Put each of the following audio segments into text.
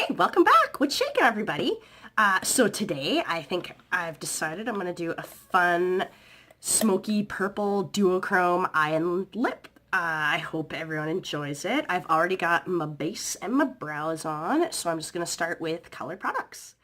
Hey, welcome back. What's shaking, everybody? So today I think I've decided I'm going to do a fun smoky purple duochrome eye and lip. I hope everyone enjoys it. I've already got my base and my brows on, so I'm just going to start with colored products.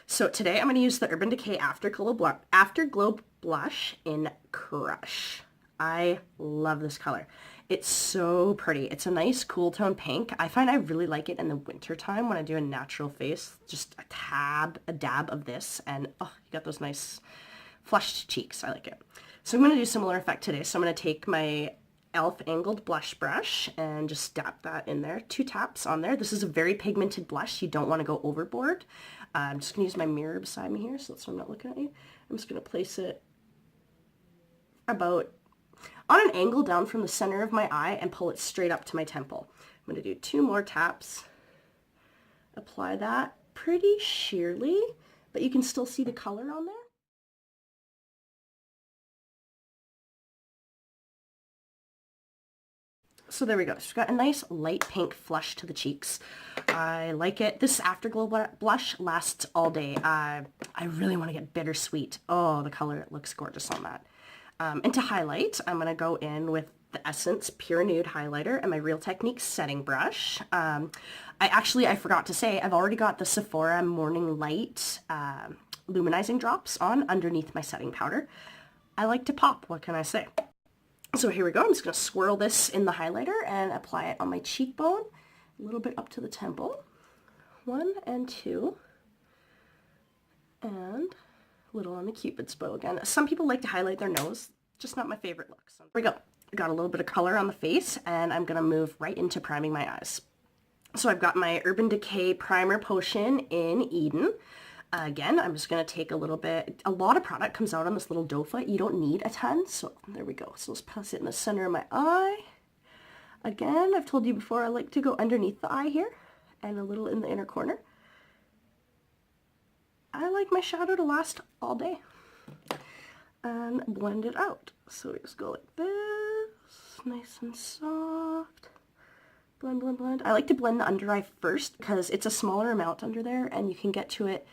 So today I'm going to use the Urban Decay Afterglow blush in Crush. I love this color. It's so pretty. It's a nice cool tone pink. I find I really like it in the winter time when I do a natural face. Just a dab of this, and oh, you got those nice flushed cheeks. I like it. So I'm going to do a similar effect today. So I'm going to take my e.l.f. angled blush brush and just dab that in there. 2 taps on there. This is a very pigmented blush. You don't want to go overboard. I'm just going to use my mirror beside me here so I'm not looking at you. I'm just going to place it about on an angle down from the center of my eye and pull it straight up to my temple. I'm going to do 2 more taps. Apply that pretty sheerly, but you can still see the color on there. So there we go. So we've got a nice light pink flush to the cheeks. I like it. This Afterglow blush lasts all day. I really want to get bittersweet. Oh, the color, it looks gorgeous on that. And to highlight, I'm going to go in with the Essence Pure Nude highlighter and my Real Techniques setting brush. I forgot to say, I've already got the Sephora Morning Light Luminizing drops on underneath my setting powder. I like to pop, what can I say? So here we go. I'm just going to swirl this in the highlighter and apply it on my cheekbone, a little bit up to the temple. 1 and 2. And a little on the Cupid's bow again. Some people like to highlight their nose, just not my favorite look. So here we go. I got a little bit of color on the face, and I'm going to move right into priming my eyes. So I've got my Urban Decay Primer Potion in Eden. Again, I'm just going to take a little bit. A lot of product comes out on this little doe foot. You don't need a ton, so there we go. So let's press it in the center of my eye. Again, I've told you before, I like to go underneath the eye here and a little in the inner corner. I like my shadow to last all day. And blend it out. So we just go like this, nice and soft. Blend, blend, blend. I like to blend the under eye first because it's a smaller amount under there and you can get to it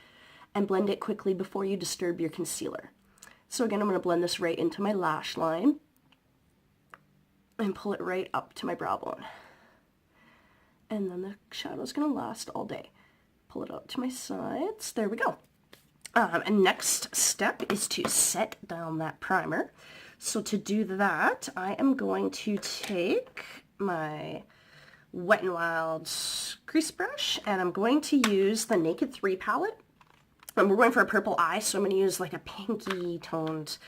and blend it quickly before you disturb your concealer. So again, I'm going to blend this right into my lash line and pull it right up to my brow bone. And then the shadow's going to last all day. Pull it out to my sides. There we go. And next step is to set down that primer. So to do that, I am going to take my Wet n Wild crease brush, and I'm going to use the Naked 3 palette. And we're going for a purple eye, so I'm going to use like a pinky toned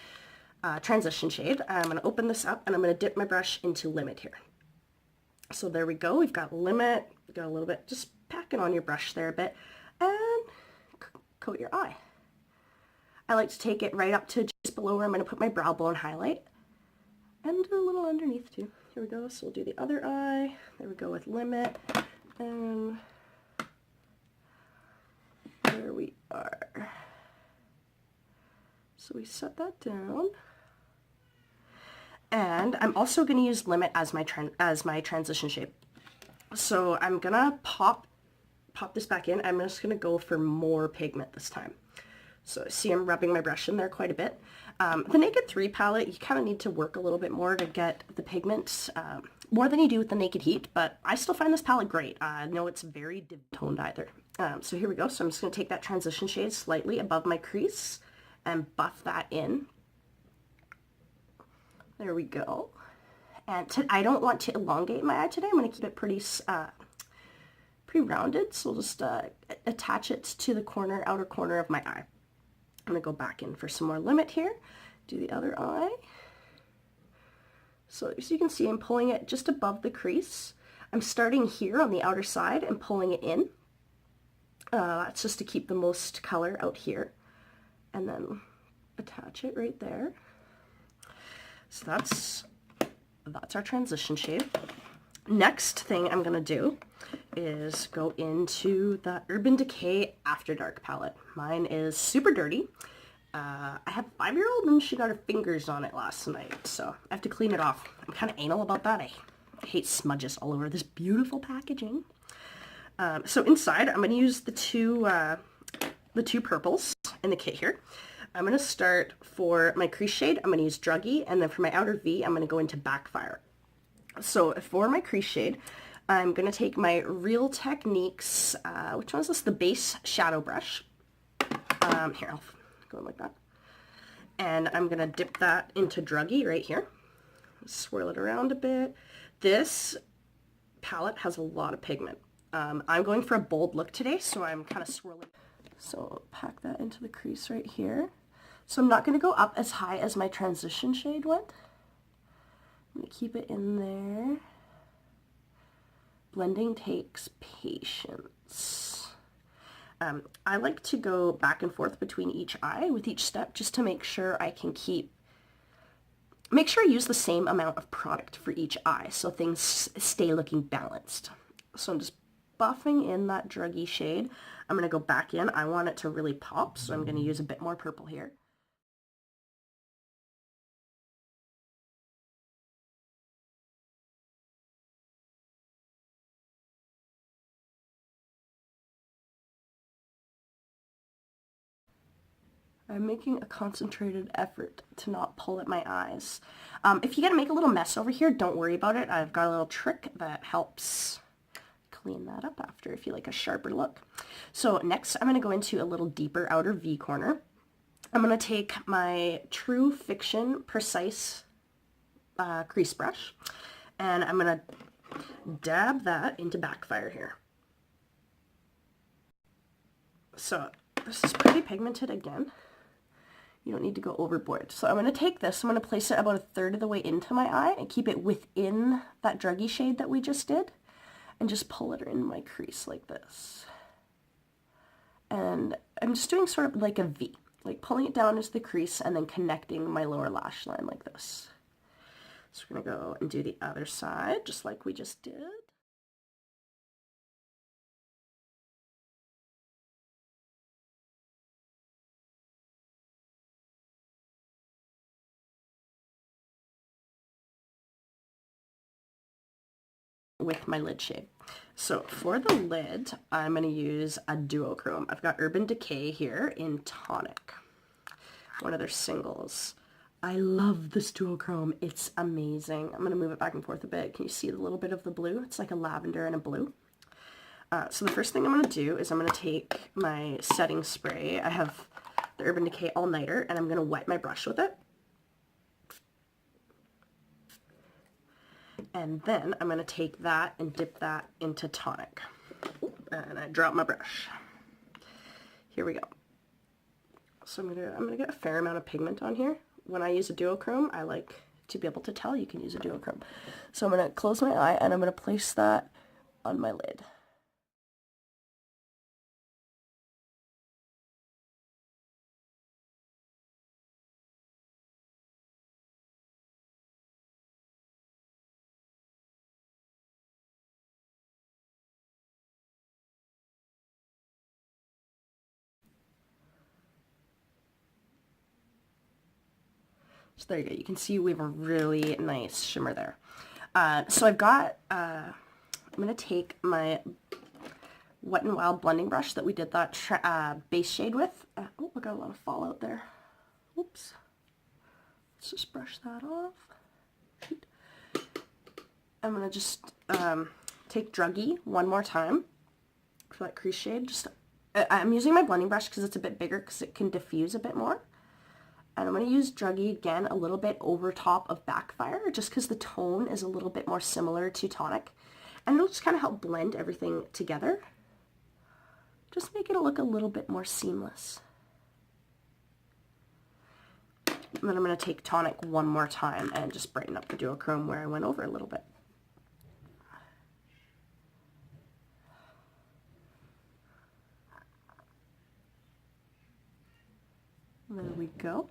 transition shade. I'm going to open this up, and I'm going to dip my brush into Limit here. So there we go. We've got Limit. We've got a little bit. Just pack it on your brush there a bit, and coat your eye. I like to take it right up to just below where I'm going to put my brow bone highlight, and do a little underneath too. Here we go. So we'll do the other eye. There we go with Limit, and there we are. So we set that down, and I'm also going to use Limit as my transition shade. So I'm gonna pop this back in. I'm just gonna go for more pigment this time. So see, I'm rubbing my brush in there quite a bit. The Naked 3 palette, you kind of need to work a little bit more to get the pigments, more than you do with the Naked Heat, but I still find this palette great. I know it's very toned either. So here we go. So I'm just going to take that transition shade slightly above my crease and buff that in. There we go. And I don't want to elongate my eye today. I'm going to keep it pretty rounded. So we'll just attach it to the outer corner of my eye. I'm going to go back in for some more Limit here. Do the other eye. So as you can see, I'm pulling it just above the crease. I'm starting here on the outer side and pulling it in. That's just to keep the most color out here. And then attach it right there. So that's our transition shade. Next thing I'm going to do is go into the Urban Decay Afterdark palette. Mine is super dirty. I have a 5-year-old and she got her fingers on it last night, so I have to clean it off. I'm kind of anal about that. I hate smudges all over this beautiful packaging. So inside, I'm going to use the two purples in the kit here. I'm going to start for my crease shade, I'm going to use Druggie, and then for my outer V, I'm going to go into Backfire. So for my crease shade, I'm going to take my Real Techniques, which one is this? The base shadow brush. Here, I'll go like that. And I'm going to dip that into Druggie right here. Swirl it around a bit. This palette has a lot of pigment. I'm going for a bold look today, so I'm kind of swirling. So pack that into the crease right here. So I'm not going to go up as high as my transition shade went. I'm going to keep it in there. Blending takes patience. I like to go back and forth between each eye with each step just to make sure I can make sure I use the same amount of product for each eye so things stay looking balanced. So I'm just buffing in that Druggie shade. I'm going to go back in. I want it to really pop, so I'm going to use a bit more purple here. I'm making a concentrated effort to not pull at my eyes. If you gotta make a little mess over here, don't worry about it. I've got a little trick that helps clean that up after if you like a sharper look. So next I'm going to go into a little deeper outer V corner. I'm going to take my True Fiction Precise crease brush and I'm going to dab that into Backfire here. So this is pretty pigmented again. You don't need to go overboard. So I'm going to take this, I'm going to place it about 1/3 of the way into my eye and keep it within that Druggie shade that we just did and just pull it in my crease like this. And I'm just doing sort of like a V, like pulling it down into the crease and then connecting my lower lash line like this. So we're going to go and do the other side just like we just did. With my lid shade. So for the lid, I'm going to use a Duochrome. I've got Urban Decay here in Tonic, one of their singles. I love this Duochrome. It's amazing. I'm going to move it back and forth a bit. Can you see a little bit of the blue? It's like a lavender and a blue. So the first thing I'm going to do is I'm going to take my setting spray. I have the Urban Decay All Nighter, and I'm going to wet my brush with it. And then I'm going to take that and dip that into Tonic. And I drop my brush. Here we go. So I'm gonna get a fair amount of pigment on here. When I use a Duochrome, I like to be able to tell you can use a Duochrome. So I'm going to close my eye and I'm going to place that on my lid. So there you go. You can see we have a really nice shimmer there. So I've got, I'm going to take my Wet n Wild blending brush that we did that base shade with. Oh, I got a lot of fallout there. Oops. Let's just brush that off. Shoot. I'm going to just take Druggie one more time for that crease shade. I'm using my blending brush because it's a bit bigger because it can diffuse a bit more. And I'm going to use Druggie again a little bit over top of Backfire just because the tone is a little bit more similar to Tonic. And it'll just kind of help blend everything together. Just make it look a little bit more seamless. And then I'm going to take Tonic one more time and just brighten up the Duochrome where I went over a little bit. There we go.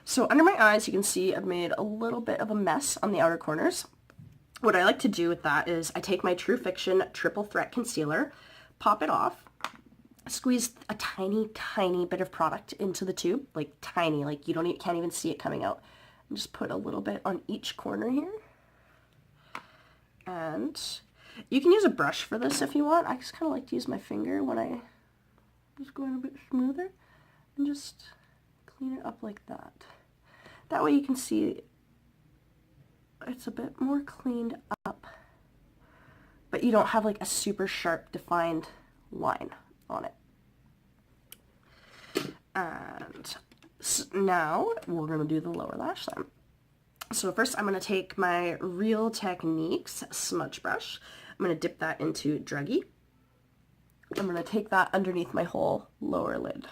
So under my eyes, you can see I've made a little bit of a mess on the outer corners. What I like to do with that is I take my True Fiction Triple Threat Concealer, pop it off, squeeze a tiny, tiny bit of product into the tube, like tiny, like you can't even see it coming out. And just put a little bit on each corner here. And You can use a brush for this if you want. I just kind of like to use my finger when I just going a bit smoother and just clean it up like that. That way you can see it's a bit more cleaned up, but you don't have like a super sharp defined line on it. And now we're going to do the lower lash line. So first I'm going to take my Real Techniques smudge brush. I'm going to dip that into Druggie. I'm going to take that underneath my whole lower lid.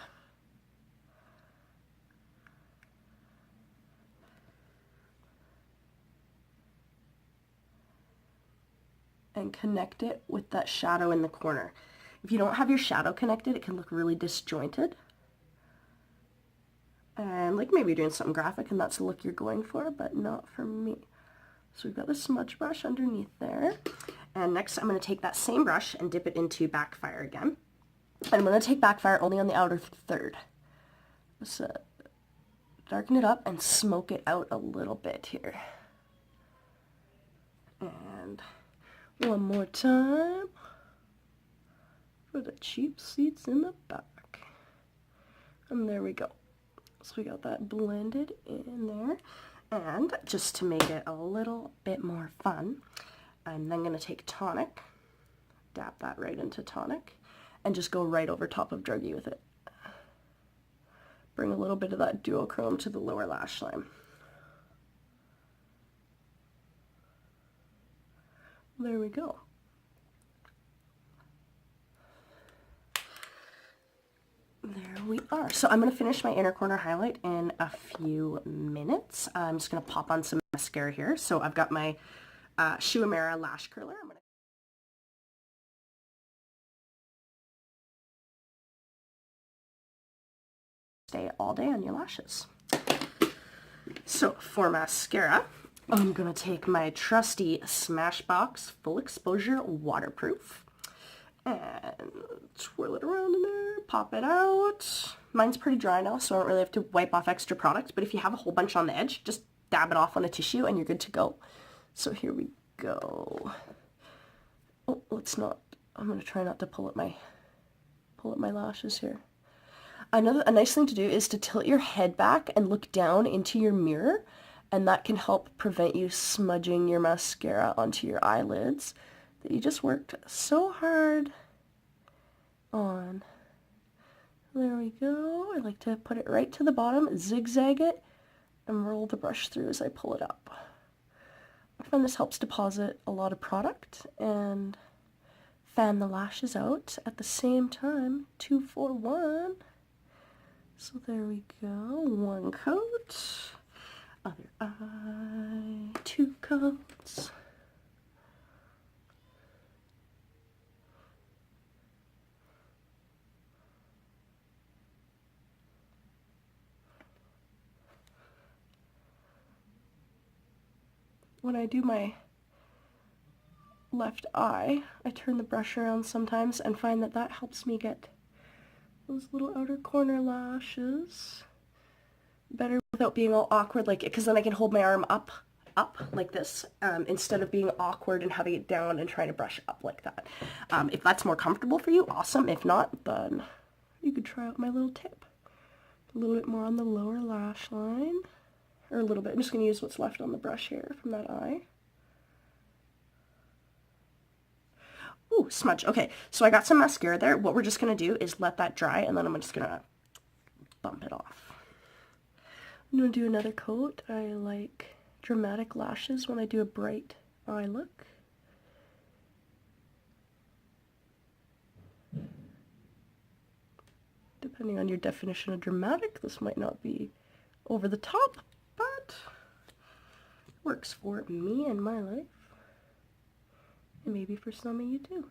And connect it with that shadow in the corner. If you don't have your shadow connected, it can look really disjointed. And like maybe you're doing something graphic and that's the look you're going for, but not for me. So we've got the smudge brush underneath there. And next I'm going to take that same brush and dip it into Backfire again. And I'm going to take Backfire only on the outer third. So darken it up and smoke it out a little bit here. And one more time for the cheap seats in the back. And there we go. So we got that blended in there. And just to make it a little bit more fun, I'm then going to take Tonic, dab that right into Tonic, and just go right over top of Druggie with it. Bring a little bit of that Duochrome to the lower lash line. There we go. There we are. So I'm going to finish my inner corner highlight in a few minutes. I'm just going to pop on some mascara here. So I've got my Shuamera lash curler. I'm going to stay all day on your lashes. So for mascara, I'm going to take my trusty Smashbox Full Exposure Waterproof and twirl it around in there, pop it out. Mine's pretty dry now, so I don't really have to wipe off extra product, but if you have a whole bunch on the edge, just dab it off on a tissue and you're good to go. So here we go. Oh, let's not, I'm going to try not to pull at my lashes here. A nice thing to do is to tilt your head back and look down into your mirror, and that can help prevent you smudging your mascara onto your eyelids that you just worked so hard on. There we go. I like to put it right to the bottom, zigzag it, and roll the brush through as I pull it up. I find this helps deposit a lot of product and fan the lashes out at the same time. 2, 4, 1. So there we go. One coat. Other eye. 2 coats. When I do my left eye, I turn the brush around sometimes and find that that helps me get those little outer corner lashes better without being all awkward, like, because then I can hold my arm up like this, instead of being awkward and having it down and trying to brush up like that. If that's more comfortable for you, awesome. If not, then you could try out my little tip. A little bit more on the lower lash line. Or a little bit. I'm just going to use what's left on the brush here from that eye. Ooh, smudge. Okay, so I got some mascara there. What we're just going to do is let that dry, and then I'm just going to bump it off. I'm going to do another coat. I like dramatic lashes when I do a bright eye look. Depending on your definition of dramatic, this might not be over the top, but works for me and my life, and maybe for some of you too.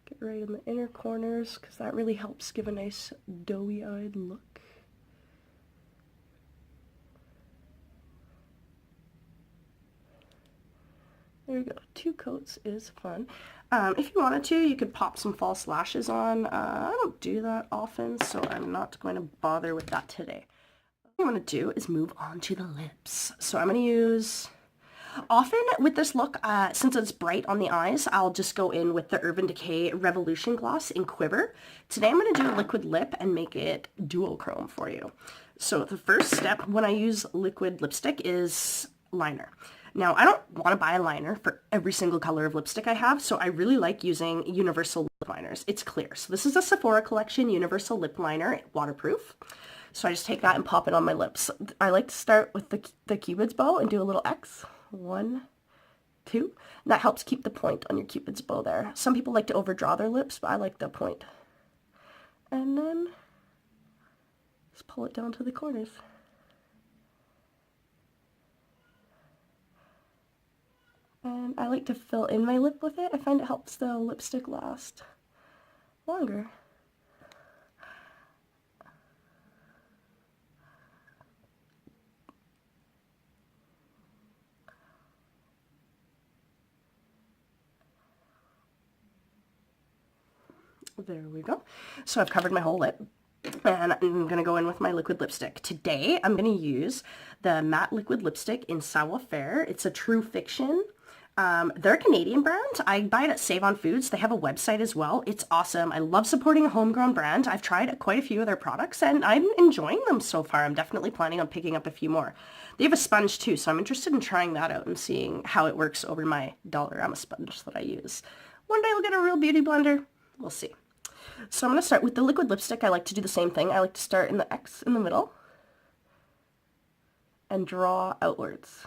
Get right in the inner corners, because that really helps give a nice doughy-eyed look. There we go. 2 coats is fun. If you wanted to, you could pop some false lashes on. I don't do that often, so I'm not going to bother with that today. I'm going to do is move on to the lips. So I'm going to use, often with this look, since it's bright on the eyes, I'll just go in with the Urban Decay Revolution Gloss in Quiver. Today I'm going to do a liquid lip and make it duochrome for you. So the first step when I use liquid lipstick is liner. Now, I don't want to buy a liner for every single color of lipstick I have, so I really like using universal lip liners. It's clear. So this is a Sephora collection universal lip liner, waterproof. So I just take that and pop it on my lips. I like to start with the Cupid's bow and do a little X. 1, 2. And that helps keep the point on your Cupid's bow there. Some people like to overdraw their lips, but I like the point. And then just pull it down to the corners. And I like to fill in my lip with it. I find it helps the lipstick last longer. There we go. So I've covered my whole lip. And I'm going to go in with my liquid lipstick. Today I'm going to use the matte liquid lipstick in Savoire. It's a True Fiction. They're a Canadian brand. I buy it at Save On Foods. They have a website as well. It's awesome. I love supporting a homegrown brand. I've tried quite a few of their products and I'm enjoying them so far. I'm definitely planning on picking up a few more. They have a sponge too, so I'm interested in trying that out and seeing how it works over my Dollarama sponge that I use. One day I'll get a real beauty blender. We'll see. So I'm going to start with the liquid lipstick. I like to do the same thing. I like to start in the X in the middle and draw outwards.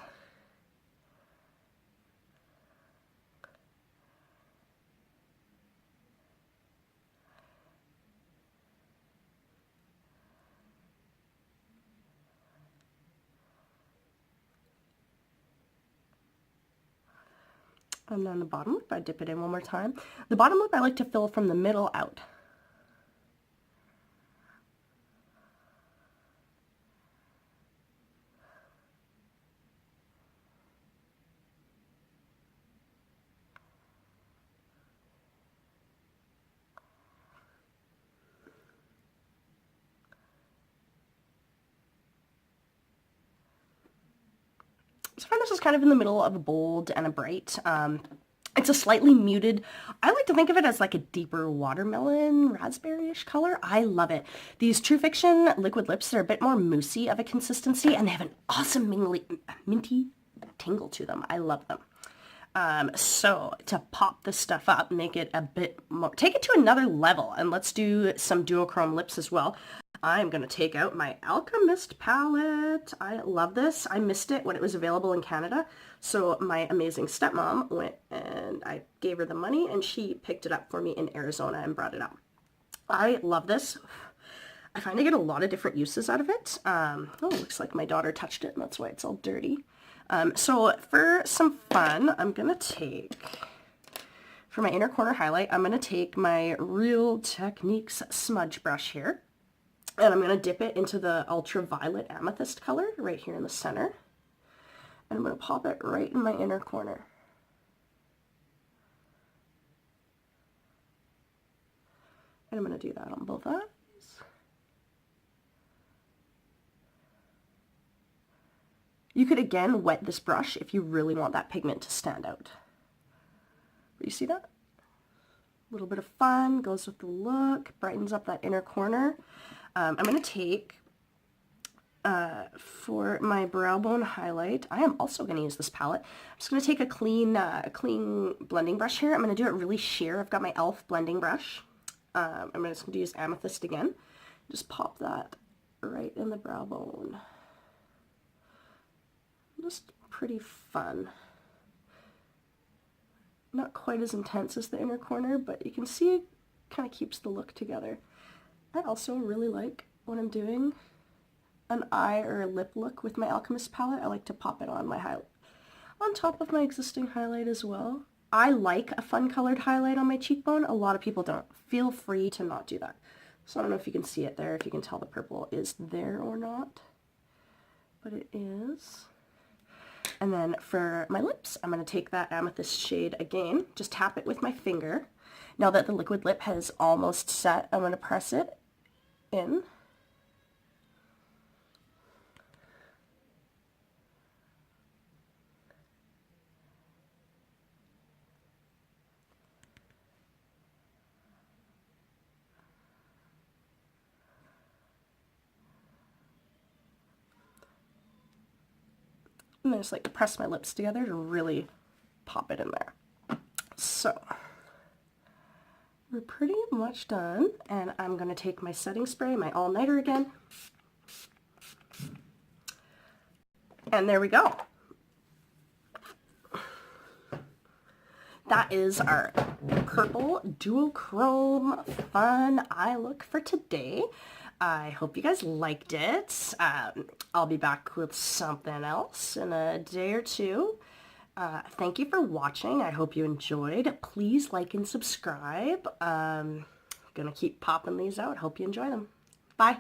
And then the bottom lip, I dip it in one more time. The bottom lip I like to fill from the middle out. So I find this is kind of in the middle of a bold and a bright. It's a slightly muted, I like to think of it as like a deeper watermelon, raspberry-ish color. I love it. These True Fiction liquid lips, they're a bit more moussey of a consistency and they have an awesome minty tingle to them. I love them. So to pop this stuff up, make it a bit more, take it to another level, and let's do some duochrome lips as well. I'm going to take out my Alchemist palette. I love this. I missed it when it was available in Canada. So my amazing stepmom went and I gave her the money and she picked it up for me in Arizona and brought it up. I love this. I find I get a lot of different uses out of it. Oh, it looks like my daughter touched it and that's why it's all dirty. So for some fun, I'm going to take, for my inner corner highlight, I'm going to take my Real Techniques smudge brush here. And I'm going to dip it into the ultraviolet amethyst color right here in the center. And I'm going to pop it right in my inner corner. And I'm going to do that on both eyes. You could again wet this brush if you really want that pigment to stand out. But you see that? A little bit of fun, goes with the look, brightens up that inner corner. I'm going to take, for my brow bone highlight, I am also going to use this palette. I'm just going to take a clean blending brush here. I'm going to do it really sheer. I've got my e.l.f. blending brush. I'm just going to use Amethyst again. Just pop that right in the brow bone. Just pretty fun. Not quite as intense as the inner corner, but you can see it kind of keeps the look together. I also really like when I'm doing an eye or a lip look with my Alchemist palette, I like to pop it on my highlight, on top of my existing highlight as well. I like a fun colored highlight on my cheekbone. A lot of people don't. Feel free to not do that. So I don't know if you can see it there, if you can tell the purple is there or not, but it is. And then for my lips, I'm going to take that Amethyst shade again, just tap it with my finger. Now that the liquid lip has almost set, I'm going to press it in. And then just like press my lips together to really pop it in there. So we're pretty much done, and I'm gonna take my setting spray, my all-nighter again, and there we go. That is our purple duochrome fun eye look for today. I hope you guys liked it. I'll be back with something else in a day or two. Thank you for watching. I hope you enjoyed. Please like and subscribe. Gonna keep popping these out. Hope you enjoy them. Bye.